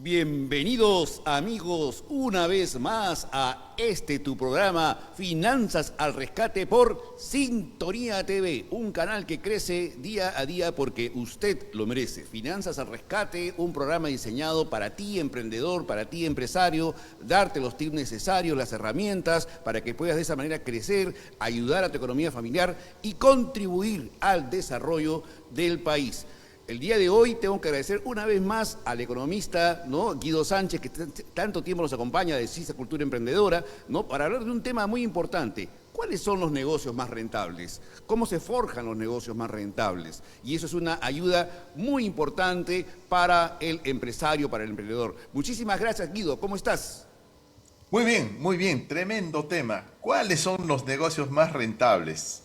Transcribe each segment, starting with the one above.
Bienvenidos amigos una vez más a tu programa Finanzas al Rescate por Sintonía TV, un canal que crece día a día porque usted lo merece. Finanzas al Rescate, un programa diseñado para ti emprendedor, para ti empresario, darte los tips necesarios, las herramientas para que puedas de esa manera crecer, ayudar a tu economía familiar y contribuir al desarrollo del país. El día de hoy tengo que agradecer una vez más al economista, ¿no?, Guido Sánchez, que tanto tiempo nos acompaña de CISA Cultura Emprendedora, ¿no?, para hablar de un tema muy importante. ¿Cuáles son los negocios más rentables? ¿Cómo se forjan los negocios más rentables? Y eso es una ayuda muy importante para el empresario, para el emprendedor. Muchísimas gracias, Guido. ¿Cómo estás? Muy bien, tremendo tema. ¿Cuáles son los negocios más rentables?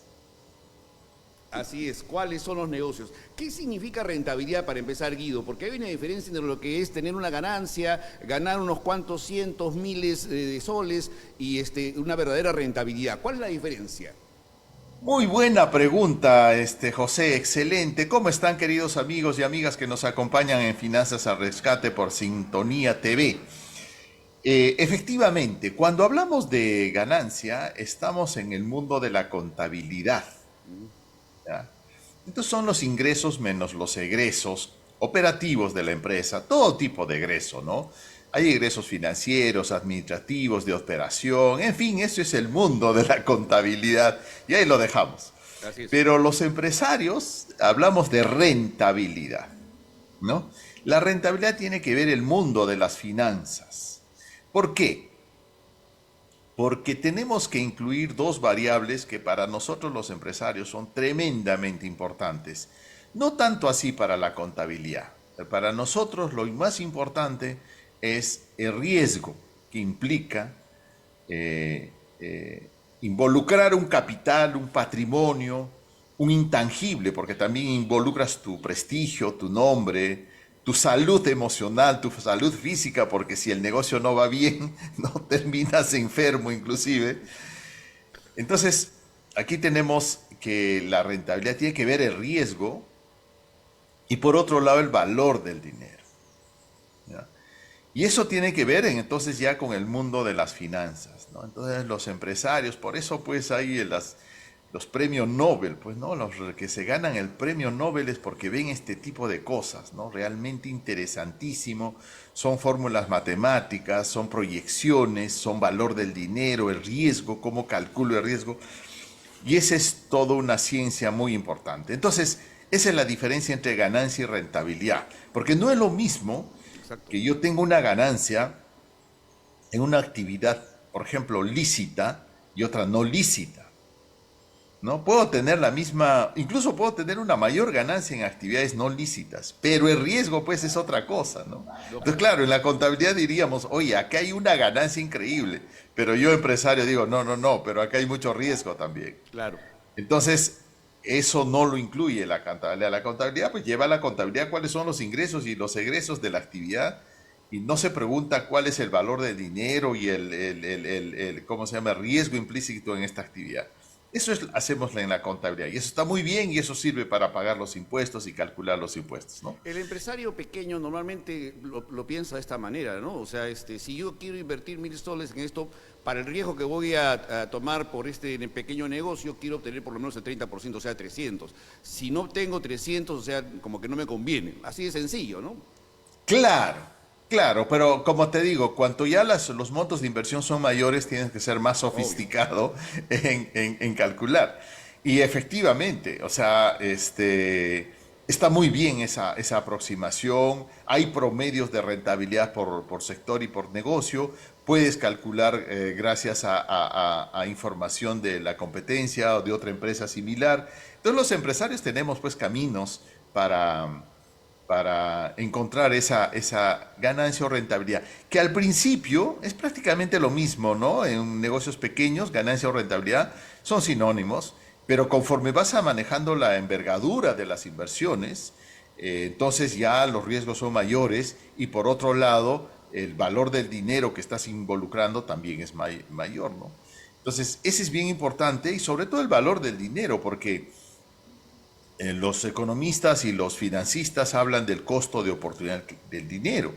Así es, ¿cuáles son los negocios? ¿Qué significa rentabilidad para empezar, Guido? Porque hay una diferencia entre lo que es tener una ganancia, ganar unos cuantos cientos, miles de soles y una verdadera rentabilidad. ¿Cuál es la diferencia? Muy buena pregunta, José, excelente. ¿Cómo están, queridos amigos y amigas que nos acompañan en Finanzas al Rescate por Sintonía TV? Efectivamente, cuando hablamos de ganancia, estamos en el mundo de la contabilidad. ¿Ya? Estos son los ingresos menos los egresos operativos de la empresa, todo tipo de egreso, ¿no? Hay egresos financieros, administrativos, de operación, en fin, eso es el mundo de la contabilidad y ahí lo dejamos. Así es. Pero los empresarios hablamos de rentabilidad, ¿no? La rentabilidad tiene que ver el mundo de las finanzas. ¿Por qué? Porque tenemos que incluir dos variables que para nosotros los empresarios son tremendamente importantes. No tanto así para la contabilidad. Para nosotros lo más importante es el riesgo que implica involucrar un capital, un patrimonio, un intangible, porque también involucras tu prestigio, tu nombre, tu salud emocional, tu salud física, porque si el negocio no va bien, no terminas enfermo inclusive. Entonces, aquí tenemos que la rentabilidad tiene que ver el riesgo y por otro lado el valor del dinero, ¿ya? Y eso tiene que ver entonces ya con el mundo de las finanzas, ¿no? Entonces los empresarios, por eso pues hay los premios Nobel, pues, ¿no? Los que se ganan el premio Nobel es porque ven este tipo de cosas, ¿no? Realmente interesantísimo. Son fórmulas matemáticas, son proyecciones, son valor del dinero, el riesgo, cómo calculo el riesgo. Y esa es toda una ciencia muy importante. Entonces, esa es la diferencia entre ganancia y rentabilidad. Porque no es lo mismo Exacto. que yo tenga una ganancia en una actividad, por ejemplo, lícita y otra no lícita. ¿No? Puedo tener la misma, incluso puedo tener una mayor ganancia en actividades no lícitas, pero el riesgo pues es otra cosa, ¿no? Entonces, Lógico. claro, en la contabilidad diríamos, oye, acá hay una ganancia increíble, pero yo empresario digo, no, pero acá hay mucho riesgo también. Claro. Entonces, eso no lo incluye la contabilidad. La contabilidad pues lleva a la contabilidad cuáles son los ingresos y los egresos de la actividad y no se pregunta cuál es el valor del dinero y ¿cómo se llama?, el riesgo implícito en esta actividad. Eso es, hacemos en la contabilidad y eso está muy bien y eso sirve para pagar los impuestos y calcular los impuestos, ¿no? El empresario pequeño normalmente lo piensa de esta manera, ¿no? O sea, si yo quiero invertir 1.000 soles en esto, para el riesgo que voy a tomar por este pequeño negocio, quiero obtener por lo menos el 30%, o sea, 300. Si no obtengo 300, o sea, como que no me conviene. Así de sencillo, ¿no? Claro, claro, pero como te digo, cuanto ya los montos de inversión son mayores, tienes que ser más Obvio. sofisticado en calcular. Y efectivamente, o sea, está muy bien esa aproximación. Hay promedios de rentabilidad por sector y por negocio. Puedes calcular gracias a información de la competencia o de otra empresa similar. Entonces los empresarios tenemos pues caminos para encontrar esa ganancia o rentabilidad, que al principio es prácticamente lo mismo, ¿no? En negocios pequeños, ganancia o rentabilidad son sinónimos, pero conforme vas a manejando la envergadura de las inversiones, entonces ya los riesgos son mayores y por otro lado, el valor del dinero que estás involucrando también es mayor, ¿no? Entonces, ese es bien importante y sobre todo el valor del dinero, porque los economistas y los financistas hablan del costo de oportunidad del dinero.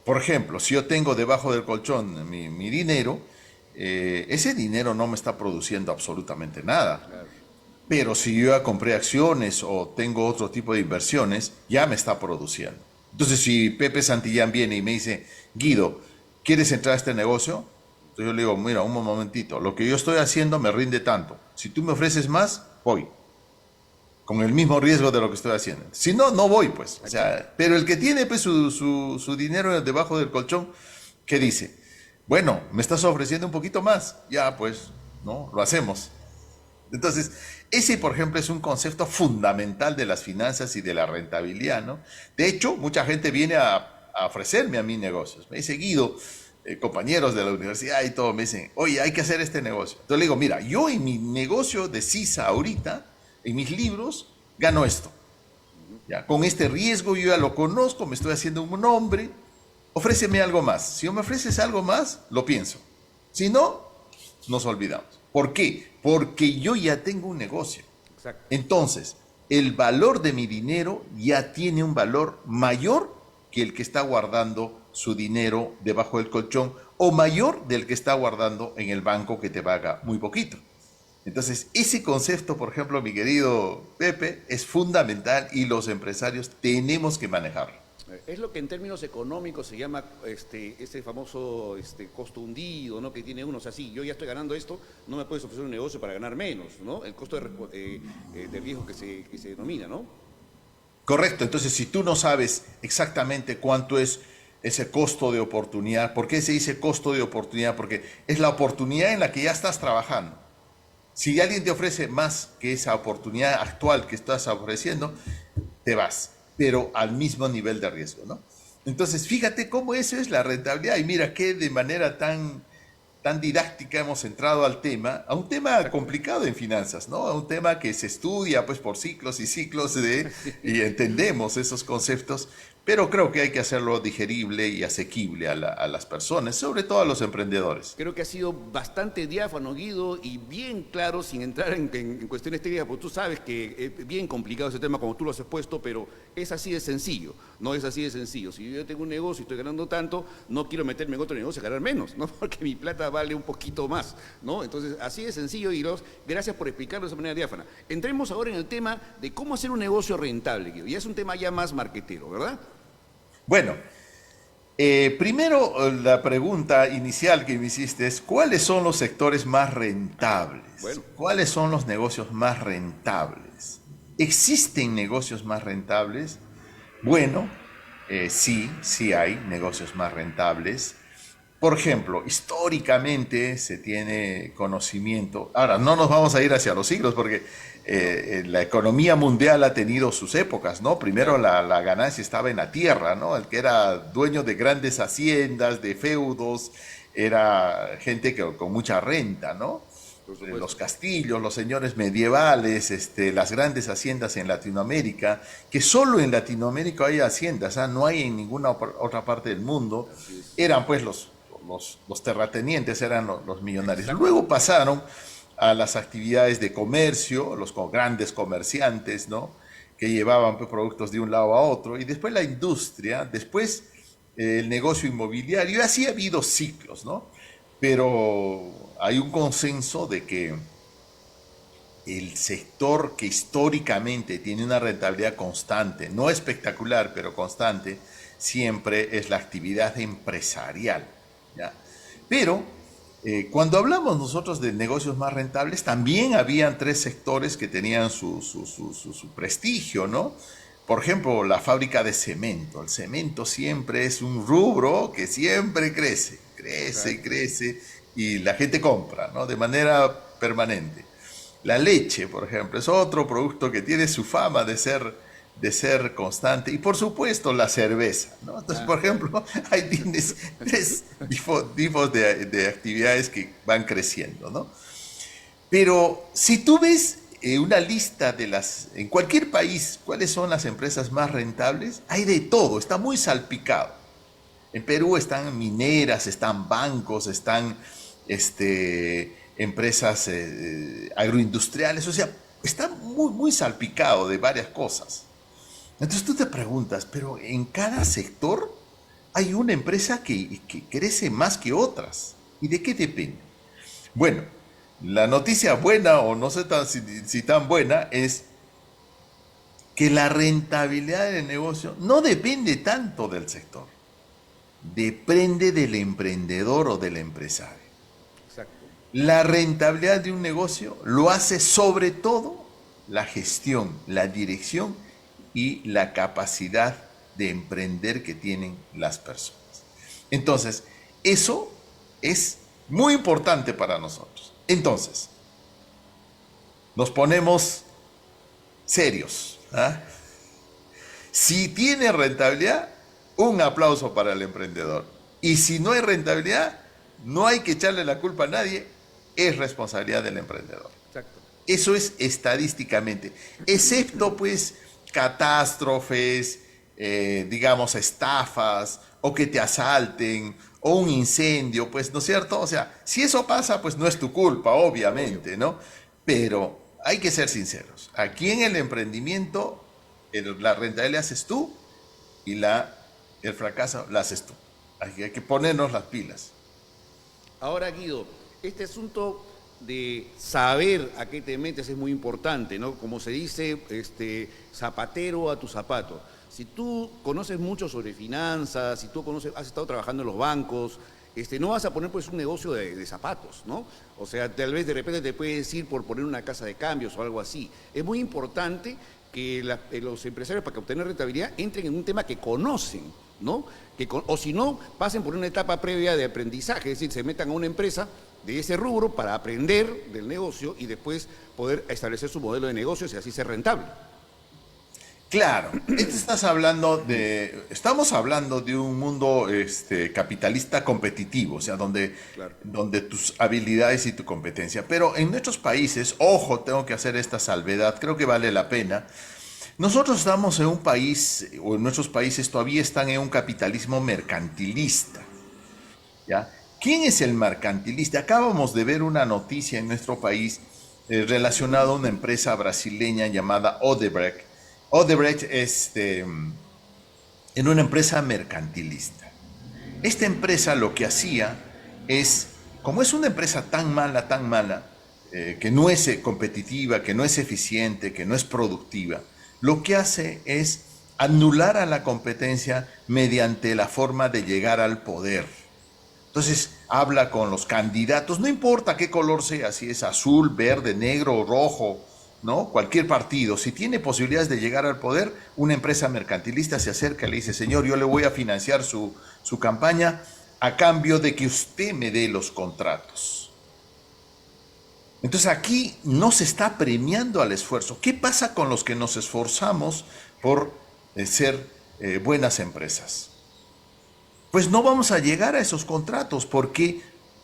Por ejemplo, si yo tengo debajo del colchón mi dinero, ese dinero no me está produciendo absolutamente nada. Claro. Pero si yo ya compré acciones o tengo otro tipo de inversiones, ya me está produciendo. Entonces, si Pepe Santillán viene y me dice, Guido, ¿quieres entrar a este negocio? Entonces yo le digo, mira, un momentito, lo que yo estoy haciendo me rinde tanto. Si tú me ofreces más, voy. Con el mismo riesgo de lo que estoy haciendo. Si no, no voy, pues. O sea, pero el que tiene pues, su dinero debajo del colchón, ¿qué dice? Bueno, me estás ofreciendo un poquito más. Ya, pues, ¿no? Lo hacemos. Entonces, ese, por ejemplo, es un concepto fundamental de las finanzas y de la rentabilidad, ¿no? De hecho, mucha gente viene a ofrecerme a mí negocios. Me dice, Guido, compañeros de la universidad y todo, me dicen, oye, hay que hacer este negocio. Entonces le digo, mira, yo en mi negocio de CISA ahorita, en mis libros, gano esto. Ya, con este riesgo yo ya lo conozco, me estoy haciendo un nombre, ofréceme algo más. Si me ofreces algo más, lo pienso. Si no, nos olvidamos. ¿Por qué? Porque yo ya tengo un negocio. Exacto. Entonces, el valor de mi dinero ya tiene un valor mayor que el que está guardando su dinero debajo del colchón o mayor del que está guardando en el banco que te paga muy poquito. Entonces, ese concepto, por ejemplo, mi querido Pepe, es fundamental y los empresarios tenemos que manejarlo. Es lo que en términos económicos se llama ese famoso costo hundido, ¿no? Que tiene uno. O sea, sí, yo ya estoy ganando esto, no me puedes ofrecer un negocio para ganar menos, ¿no? El costo de riesgo que se denomina, ¿no? Correcto, entonces si tú no sabes exactamente cuánto es ese costo de oportunidad, ¿por qué se dice costo de oportunidad? Porque es la oportunidad en la que ya estás trabajando. Si alguien te ofrece más que esa oportunidad actual que estás ofreciendo, te vas, pero al mismo nivel de riesgo, ¿no? Entonces, fíjate cómo eso es la rentabilidad y mira que de manera tan didáctica hemos entrado al tema, a un tema complicado en finanzas, ¿no? A un tema que se estudia pues por ciclos y ciclos y entendemos esos conceptos, pero creo que hay que hacerlo digerible y asequible a las personas, sobre todo a los emprendedores. Creo que ha sido bastante diáfano, Guido, y bien claro, sin entrar en cuestiones técnicas, porque tú sabes que es bien complicado ese tema como tú lo has expuesto, pero es así de sencillo, no es así de sencillo. Si yo tengo un negocio y estoy ganando tanto, no quiero meterme en otro negocio y ganar menos, ¿no? Porque mi plata vale un poquito más, ¿no? Entonces, así de sencillo, y gracias por explicarlo de esa manera diáfana. Entremos ahora en el tema de cómo hacer un negocio rentable, Guido, y es un tema ya más marquetero, ¿verdad? Bueno, primero la pregunta inicial que me hiciste es, ¿cuáles son los sectores más rentables? Bueno, ¿Cuáles son los negocios más rentables? ¿Existen negocios más rentables? Bueno, sí hay negocios más rentables. Por ejemplo, históricamente se tiene conocimiento, ahora no nos vamos a ir hacia los siglos porque la economía mundial ha tenido sus épocas, ¿no? Primero la ganancia estaba en la tierra, ¿no? El que era dueño de grandes haciendas, de feudos, era gente con mucha renta, ¿no? Los castillos, los señores medievales, las grandes haciendas en Latinoamérica, que solo en Latinoamérica hay haciendas, ¿ah? No hay en ninguna otra parte del mundo, eran pues los terratenientes, eran los millonarios. Luego pasaron a las actividades de comercio, los grandes comerciantes, ¿no? Que llevaban pues, productos de un lado a otro, y después la industria, después el negocio inmobiliario, y así ha habido ciclos, ¿no? Pero hay un consenso de que el sector que históricamente tiene una rentabilidad constante, no espectacular, pero constante, siempre es la actividad empresarial, ¿ya? Pero cuando hablamos nosotros de negocios más rentables, también habían tres sectores que tenían su prestigio, ¿no? Por ejemplo, la fábrica de cemento. El cemento siempre es un rubro que siempre crece y crece, y la gente compra, ¿no? De manera permanente. La leche, por ejemplo, es otro producto que tiene su fama de ser constante. Y por supuesto la cerveza, ¿no? Entonces, por ejemplo, ahí tienes tres tipos de actividades que van creciendo, ¿no? Pero si tú ves una lista en cualquier país, cuáles son las empresas más rentables, hay de todo, está muy salpicado. En Perú están mineras, están bancos, están empresas agroindustriales, o sea, está muy, muy salpicado de varias cosas. Entonces tú te preguntas, pero en cada sector hay una empresa que crece más que otras. ¿Y de qué depende? Bueno, la noticia buena, o no sé si tan buena, es que la rentabilidad del negocio no depende tanto del sector, depende del emprendedor o del empresario. Exacto. La rentabilidad de un negocio lo hace sobre todo la gestión, la dirección y la capacidad de emprender que tienen las personas. Entonces, eso es muy importante para nosotros. Entonces, nos ponemos serios. ¿Ah? Si tiene rentabilidad, un aplauso para el emprendedor. Y si no hay rentabilidad, no hay que echarle la culpa a nadie, es responsabilidad del emprendedor. Exacto. Eso es estadísticamente, excepto pues catástrofes, digamos estafas, o que te asalten, o un incendio, pues, ¿no es cierto? O sea, si eso pasa, pues no es tu culpa, obviamente, ¿no? Pero hay que ser sinceros. Aquí en el emprendimiento, la rentabilidad la haces tú y el fracaso la haces tú. Hay que ponernos las pilas. Ahora, Guido, este asunto de saber a qué te metes es muy importante, ¿no? Como se dice, zapatero a tu zapato. Si tú conoces mucho sobre finanzas, si tú has estado trabajando en los bancos, no vas a poner pues un negocio de zapatos, ¿no? O sea, tal vez de repente te puedes ir por poner una casa de cambios o algo así. Es muy importante que los empresarios, para que obtener rentabilidad, entren en un tema que conocen, ¿no? O si no, pasen por una etapa previa de aprendizaje, es decir, se metan a una empresa de ese rubro para aprender del negocio y después poder establecer su modelo de negocios y así ser rentable. Claro, estamos hablando de un mundo capitalista competitivo, o sea, Claro. donde tus habilidades y tu competencia. Pero en nuestros países, ojo, tengo que hacer esta salvedad, creo que vale la pena. Nosotros estamos en un país, o en nuestros países todavía están en un capitalismo mercantilista, ¿ya? ¿Quién es el mercantilista? Acabamos de ver una noticia en nuestro país relacionada a una empresa brasileña llamada Odebrecht. Odebrecht en una empresa mercantilista. Esta empresa lo que hacía es, como es una empresa tan mala, que no es competitiva, que no es eficiente, que no es productiva, lo que hace es anular a la competencia mediante la forma de llegar al poder. Entonces habla con los candidatos, no importa qué color sea, si es azul, verde, negro o rojo, ¿no? Cualquier partido, si tiene posibilidades de llegar al poder, una empresa mercantilista se acerca y le dice, señor, yo le voy a financiar su campaña a cambio de que usted me dé los contratos. Entonces aquí no se está premiando al esfuerzo. ¿Qué pasa con los que nos esforzamos por ser buenas empresas? Pues no vamos a llegar a esos contratos. ¿Por qué?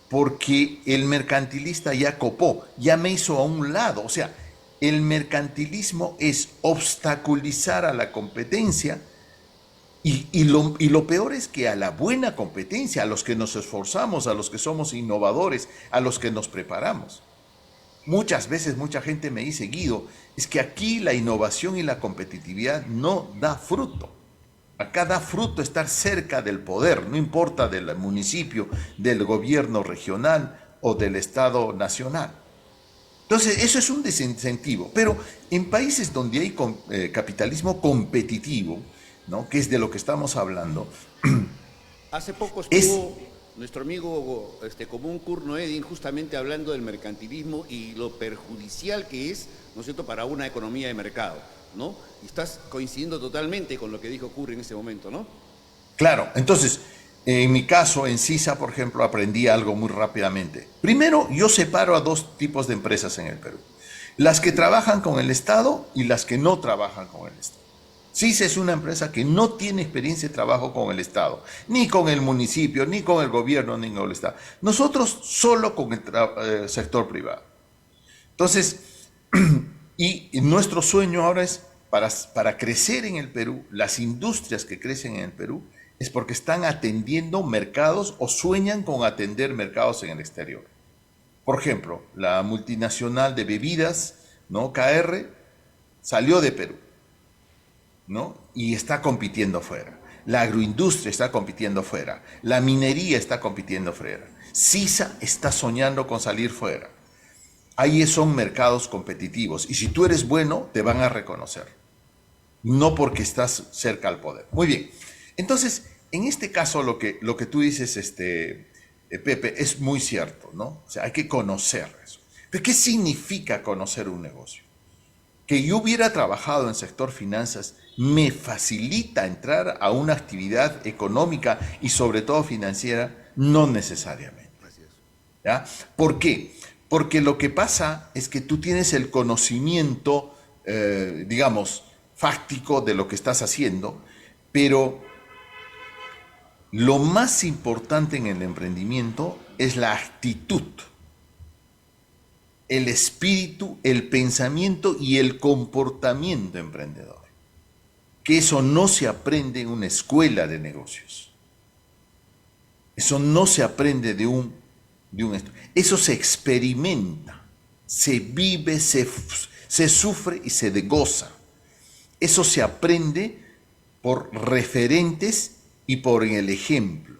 Porque el mercantilista ya copó, ya me hizo a un lado. O sea, el mercantilismo es obstaculizar a la competencia y lo peor es que a la buena competencia, a los que nos esforzamos, a los que somos innovadores, a los que nos preparamos. Muchas veces mucha gente me dice, Guido, es que aquí la innovación y la competitividad no da fruto. Acá da fruto estar cerca del poder, no importa del municipio, del gobierno regional o del Estado nacional. Entonces, eso es un desincentivo. Pero en países donde hay capitalismo competitivo, ¿no? Que es de lo que estamos hablando, Hace poco es estuvo nuestro amigo común Kurt Noedin justamente hablando del mercantilismo y lo perjudicial que es, ¿no es cierto?, para una economía de mercado, ¿no? Y estás coincidiendo totalmente con lo que dijo Kurt en ese momento, ¿no? claro. Entonces, en mi caso, en CISA, por ejemplo, aprendí algo muy rápidamente. Primero, yo separo a dos tipos de empresas en el Perú. Las que trabajan con el Estado y las que no trabajan con el Estado. CISA es una empresa que no tiene experiencia de trabajo con el Estado, ni con el municipio, ni con el gobierno, ni con el Estado. Nosotros solo con el sector privado. Entonces, y nuestro sueño ahora es, para crecer en el Perú, las industrias que crecen en el Perú, es porque están atendiendo mercados o sueñan con atender mercados en el exterior. Por ejemplo, la multinacional de bebidas, ¿no? KR, salió de Perú, ¿no? Y está compitiendo fuera. La agroindustria está compitiendo fuera. La minería está compitiendo fuera. CISA está soñando con salir fuera. Ahí son mercados competitivos. Y si tú eres bueno, te van a reconocer. No porque estás cerca al poder. Muy bien. Entonces, en este caso, lo que tú dices, Pepe, es muy cierto, ¿no? O sea, hay que conocer eso. ¿Pero qué significa conocer un negocio? Que yo hubiera trabajado en sector finanzas me facilita entrar a una actividad económica y sobre todo financiera, no necesariamente. ¿Ya? ¿Por qué? Porque lo que pasa es que tú tienes el conocimiento, digamos, fáctico de lo que estás haciendo, pero lo más importante en el emprendimiento es la actitud, el espíritu, el pensamiento y el comportamiento emprendedor. Que eso no se aprende en una escuela de negocios. Eso no se aprende de un eso se experimenta, se vive, se sufre y se goza. Eso se aprende por referentes y por el ejemplo.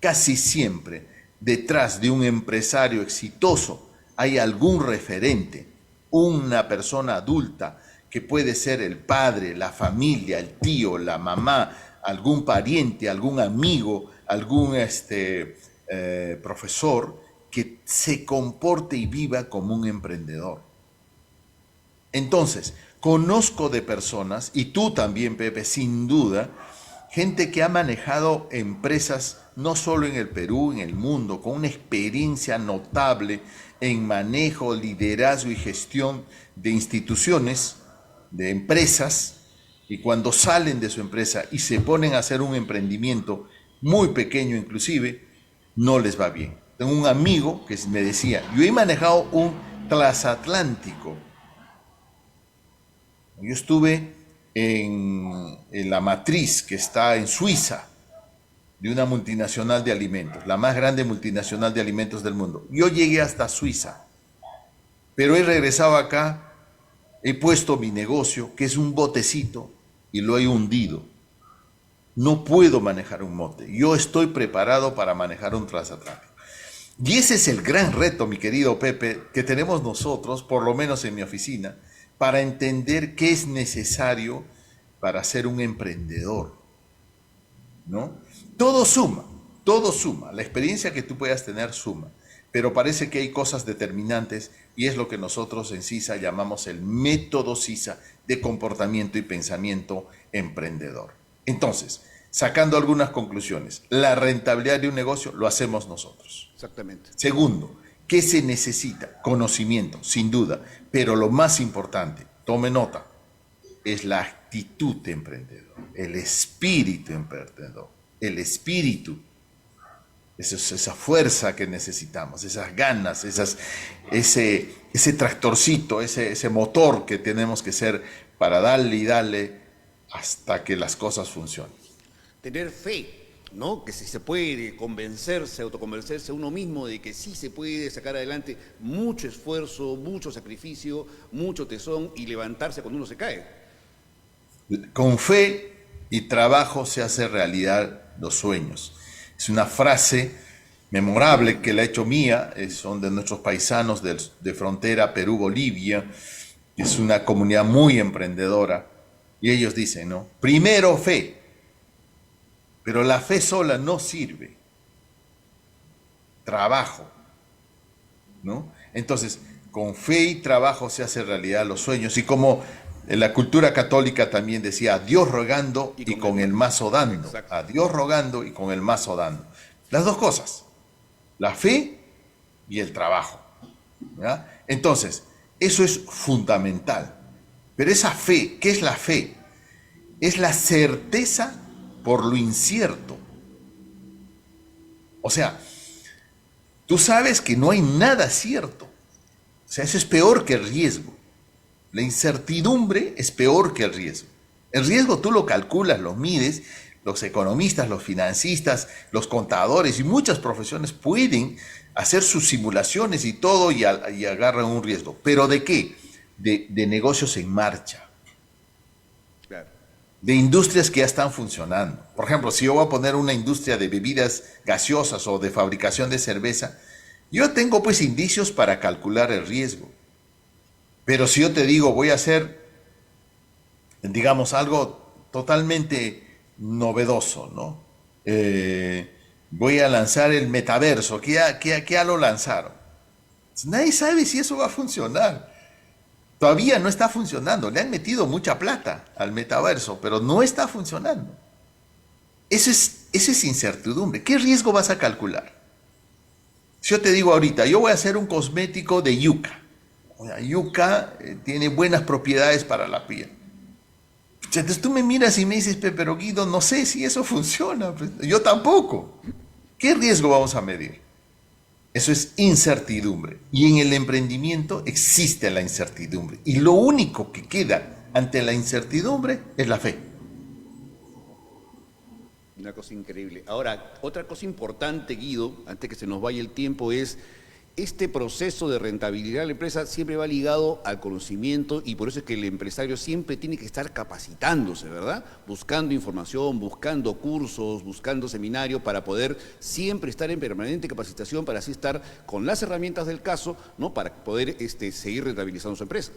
Casi siempre detrás de un empresario exitoso hay algún referente, una persona adulta que puede ser el padre, la familia, el tío, la mamá, algún pariente, algún amigo, algún profesor que se comporte y viva como un emprendedor. Entonces, conozco de personas, y tú también, Pepe, sin duda, gente que ha manejado empresas no solo en el Perú, en el mundo, con una experiencia notable en manejo, liderazgo y gestión de instituciones, de empresas, y cuando salen de su empresa y se ponen a hacer un emprendimiento muy pequeño inclusive, no les va bien. Tengo un amigo que me decía, yo he manejado un transatlántico. Yo estuve en la matriz que está en Suiza, de una multinacional de alimentos, la más grande multinacional de alimentos del mundo. Yo llegué hasta Suiza, pero he regresado acá, he puesto mi negocio, que es un botecito, y lo he hundido. No puedo manejar un mote. Yo estoy preparado para manejar un transatlántico. Y ese es el gran reto, mi querido Pepe, que tenemos nosotros, por lo menos en mi oficina, para entender qué es necesario para ser un emprendedor, ¿no? Todo suma. La experiencia que tú puedas tener suma, pero parece que hay cosas determinantes y es lo que nosotros en CISA llamamos el método CISA de comportamiento y pensamiento emprendedor. Entonces, sacando algunas conclusiones, la rentabilidad de un negocio lo hacemos nosotros. Exactamente. Segundo, ¿qué se necesita? Conocimiento, sin duda, pero lo más importante, tome nota, es la actitud de emprendedor, el espíritu emprendedor, el espíritu, esa fuerza que necesitamos, esas ganas, ese tractorcito, ese motor que tenemos que ser para darle y darle hasta que las cosas funcionen. Tener fe, ¿no? Que si se puede convencerse, autoconvencerse uno mismo de que sí se puede sacar adelante, mucho esfuerzo, mucho sacrificio, mucho tesón y levantarse cuando uno se cae. Con fe y trabajo se hace realidad los sueños. Es una frase memorable que la he hecho mía, son de nuestros paisanos de frontera Perú-Bolivia, es una comunidad muy emprendedora, y ellos dicen, ¿no? Primero fe, pero la fe sola no sirve. Trabajo, ¿no? Entonces, con fe y trabajo se hace realidad los sueños, y como en la cultura católica también decía, a Dios rogando y con el mazo dando. Exacto. A Dios rogando y con el mazo dando. Las dos cosas, la fe y el trabajo, ¿ya? Entonces, eso es fundamental. Pero esa fe, ¿qué es la fe? Es la certeza por lo incierto. O sea, tú sabes que no hay nada cierto. O sea, eso es peor que el riesgo. La incertidumbre es peor que el riesgo. El riesgo tú lo calculas, lo mides, los economistas, los financistas, los contadores y muchas profesiones pueden hacer sus simulaciones y todo y agarran un riesgo. ¿Pero de qué? De negocios en marcha. Claro. de industrias que ya están funcionando. Por ejemplo, si yo voy a poner una industria de bebidas gaseosas o de fabricación de cerveza, yo tengo pues indicios para calcular el riesgo. Pero si yo te digo, voy a hacer, digamos, algo totalmente novedoso, ¿no? Voy a lanzar el metaverso, que ya lo lanzaron. Nadie sabe si eso va a funcionar. Todavía no está funcionando. Le han metido mucha plata al metaverso, pero no está funcionando. Eso es incertidumbre. ¿Qué riesgo vas a calcular? Si yo te digo ahorita, yo voy a hacer un cosmético de yuca. La yuca tiene buenas propiedades para la piel. Entonces tú me miras y me dices, pero Guido, no sé si eso funciona. Yo tampoco. ¿Qué riesgo vamos a medir? Eso es incertidumbre. Y en el emprendimiento existe la incertidumbre. Y lo único que queda ante la incertidumbre es la fe. Una cosa increíble. Ahora, otra cosa importante, Guido, antes que se nos vaya el tiempo, es este proceso de rentabilidad de la empresa siempre va ligado al conocimiento y por eso es que el empresario siempre tiene que estar capacitándose, ¿verdad? Buscando información, buscando cursos, buscando seminarios para poder siempre estar en permanente capacitación, para así estar con las herramientas del caso, ¿no? Para poder seguir rentabilizando su empresa.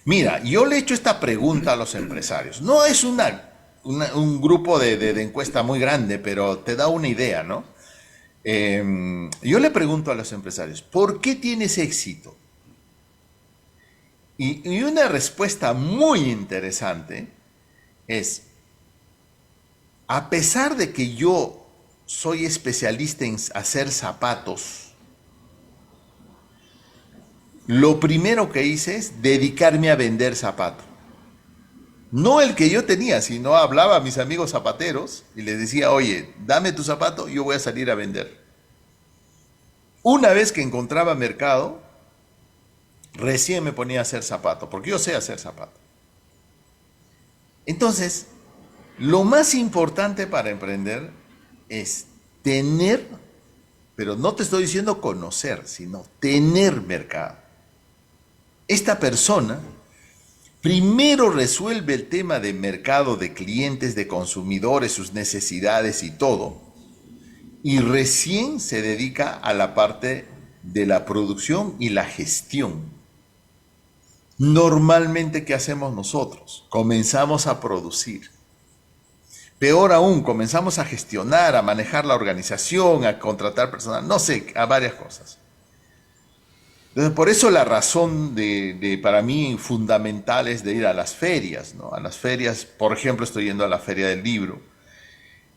Mira, yo le he hecho esta pregunta a los empresarios. No es un grupo de encuesta muy grande, pero te da una idea, ¿no? Yo le pregunto a los empresarios, ¿por qué tienes éxito? Y una respuesta muy interesante es, a pesar de que yo soy especialista en hacer zapatos, lo primero que hice es dedicarme a vender zapatos. No el que yo tenía, sino hablaba a mis amigos zapateros y les decía, oye, dame tu zapato, yo voy a salir a vender. Una vez que encontraba mercado, recién me ponía a hacer zapato, porque yo sé hacer zapato. Entonces, lo más importante para emprender es tener, pero no te estoy diciendo conocer, sino tener mercado. Esta persona primero resuelve el tema de mercado, de clientes, de consumidores, sus necesidades y todo, y recién se dedica a la parte de la producción y la gestión. Normalmente, ¿qué hacemos nosotros? Comenzamos a producir. Peor aún, comenzamos a gestionar, a manejar la organización, a contratar personal, no sé, a varias cosas. Entonces, por eso la razón para mí fundamental es de ir a las ferias, ¿no? A las ferias, por ejemplo, estoy yendo a la Feria del Libro.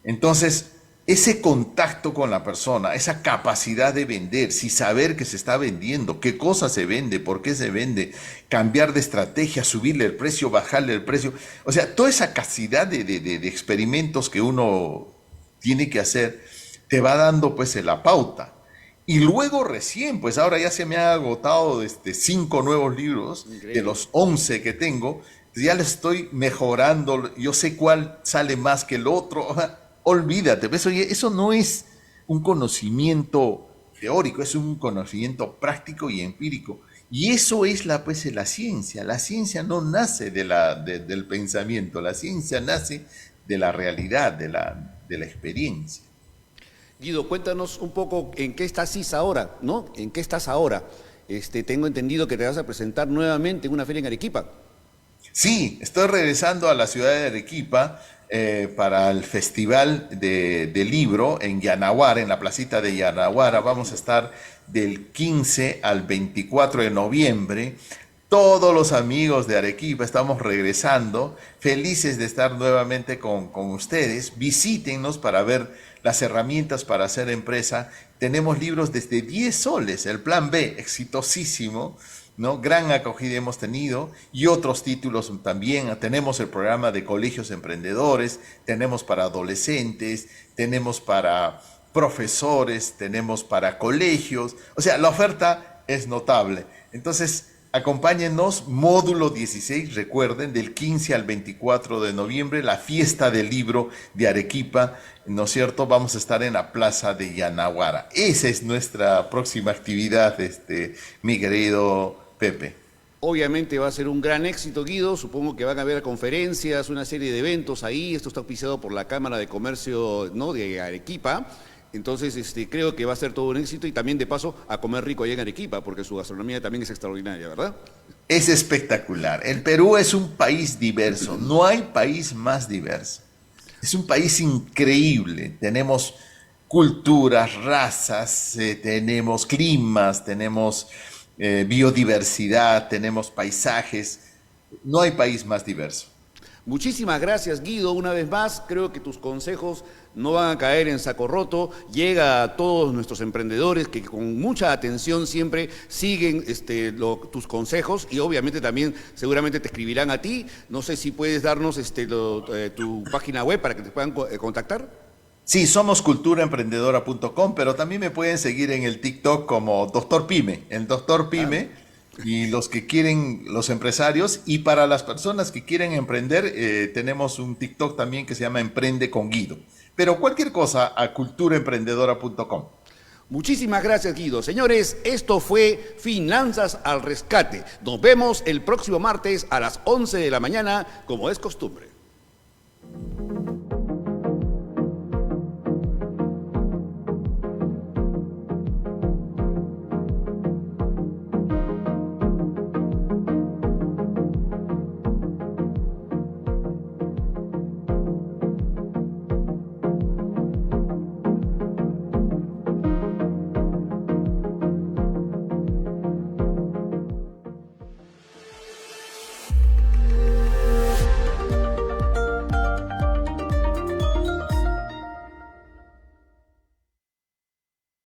Entonces, ese contacto con la persona, esa capacidad de vender, si saber que se está vendiendo, qué cosa se vende, por qué se vende, cambiar de estrategia, subirle el precio, bajarle el precio. O sea, toda esa cantidad de experimentos que uno tiene que hacer, te va dando pues la pauta. Y luego recién, pues ahora ya se me ha agotado 5 nuevos libros. Increíble. De los 11 que tengo, ya les estoy mejorando, yo sé cuál sale más que el otro. Olvídate, eso no es un conocimiento teórico, es un conocimiento práctico y empírico. Y eso es la ciencia. La ciencia no nace del pensamiento, la ciencia nace de la realidad, de la experiencia. Guido, cuéntanos un poco en qué estás ahora, ¿no? ¿En qué estás ahora? Tengo entendido que te vas a presentar nuevamente en una feria en Arequipa. Sí, estoy regresando a la ciudad de Arequipa para el Festival de Libro en Yanaguara, en la placita de Yanaguara. Vamos a estar del 15 al 24 de noviembre. Todos los amigos de Arequipa estamos regresando, felices de estar nuevamente con ustedes. Visítennos para ver las herramientas para hacer empresa. Tenemos libros desde 10 soles, el Plan B, exitosísimo, ¿no? Gran acogida hemos tenido, y otros títulos también. Tenemos el programa de colegios emprendedores, tenemos para adolescentes, tenemos para profesores, tenemos para colegios. O sea, la oferta es notable. Entonces, acompáñennos, módulo 16, recuerden, del 15 al 24 de noviembre, la fiesta del libro de Arequipa, ¿no es cierto? Vamos a estar en la plaza de Yanaguara. Esa es nuestra próxima actividad, mi querido Pepe. Obviamente va a ser un gran éxito, Guido. Supongo que van a haber conferencias, una serie de eventos ahí. Esto está auspiciado por la Cámara de Comercio, ¿no?, de Arequipa. Entonces, creo que va a ser todo un éxito y también de paso a comer rico allá en Arequipa, porque su gastronomía también es extraordinaria, ¿verdad? Es espectacular. El Perú es un país diverso. No hay país más diverso. Es un país increíble. Tenemos culturas, razas, tenemos climas, tenemos biodiversidad, tenemos paisajes. No hay país más diverso. Muchísimas gracias, Guido, una vez más. Creo que tus consejos no van a caer en saco roto. Llega a todos nuestros emprendedores que con mucha atención siempre siguen tus consejos y obviamente también seguramente te escribirán a ti. No sé si puedes darnos tu página web para que te puedan contactar. Sí, somos culturaemprendedora.com, pero también me pueden seguir en el TikTok como Doctor Pyme, el Doctor Pyme, y los que quieren, los empresarios, y para las personas que quieren emprender, tenemos un TikTok también que se llama Emprende con Guido. Pero cualquier cosa a culturaemprendedora.com. Muchísimas gracias, Guido. Señores, esto fue Finanzas al Rescate. Nos vemos el próximo martes a las 11 de la mañana, como es costumbre.